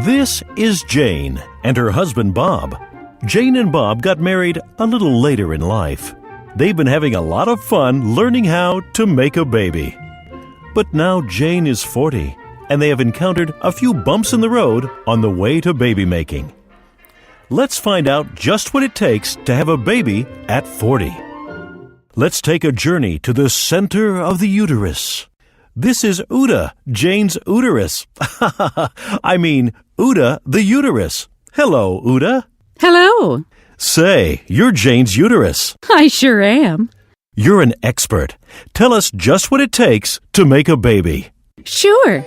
This is Jane and her husband Bob. Jane and Bob got married a little later in life. They've been having a lot of fun learning how to make a baby. But now Jane is 40, and they have encountered a few bumps in the road on the way to baby making. Let's find out just what it takes to have a baby at 40. Let's take a journey to the center of the uterus. This is Uta, Jane's uterus. I mean, Uta the Uterus. Hello, Uta. Hello. Say, you're Jane's uterus. I sure am. You're an expert. Tell us just what it takes to make a baby. Sure.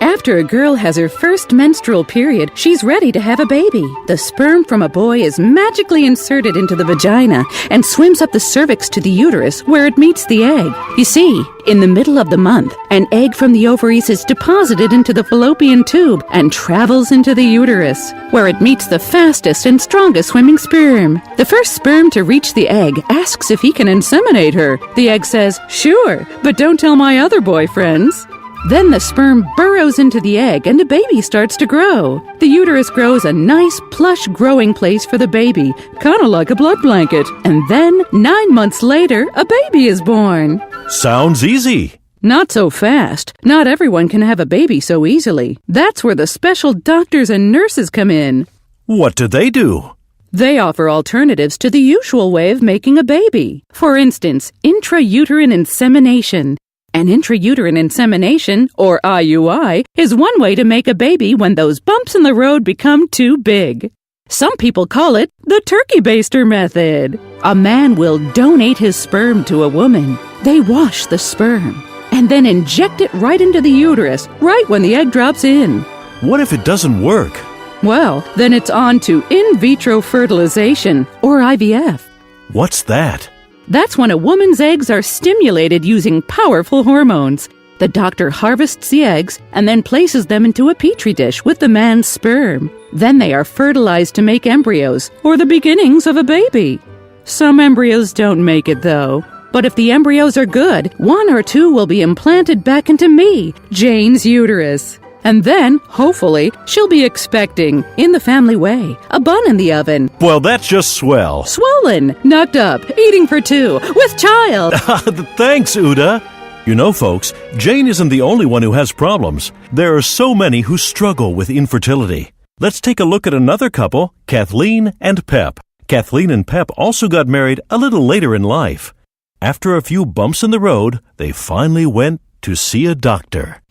After a girl has her first menstrual period, she's ready to have a baby. The sperm from a boy is magically inserted into the vagina and swims up the cervix to the uterus where it meets the egg. You see, in the middle of the month, an egg from the ovaries is deposited into the fallopian tube and travels into the uterus, where it meets the fastest and strongest swimming sperm. The first sperm to reach the egg asks if he can inseminate her. The egg says, "Sure, but don't tell my other boyfriends." Then the sperm burrows into the egg and a baby starts to grow. The uterus grows a nice, plush growing place for the baby, kind of like a blood blanket. And then, 9 months later, a baby is born. Sounds easy. Not so fast. Not everyone can have a baby so easily. That's where the special doctors and nurses come in. What do they do? They offer alternatives to the usual way of making a baby. For instance, intrauterine insemination. An intrauterine insemination, or IUI, is one way to make a baby when those bumps in the road become too big. Some people call it the turkey baster method. A man will donate his sperm to a woman. They wash the sperm and then inject it right into the uterus, right when the egg drops in. What if it doesn't work? Well, then it's on to in vitro fertilization, or IVF. What's that? That's when a woman's eggs are stimulated using powerful hormones. The doctor harvests the eggs and then places them into a petri dish with the man's sperm. Then they are fertilized to make embryos, or the beginnings of a baby. Some embryos don't make it, though. But if the embryos are good, 1 or 2 will be implanted back into me, Jane's uterus. And then, hopefully, she'll be expecting, in the family way, a bun in the oven. Well, that's just swell. Swollen, knocked up, eating for 2, with child. Thanks, Uta. You know, folks, Jane isn't the only one who has problems. There are so many who struggle with infertility. Let's take a look at another couple, Kathleen and Pep. Kathleen and Pep also got married a little later in life. After a few bumps in the road, they finally went to see a doctor.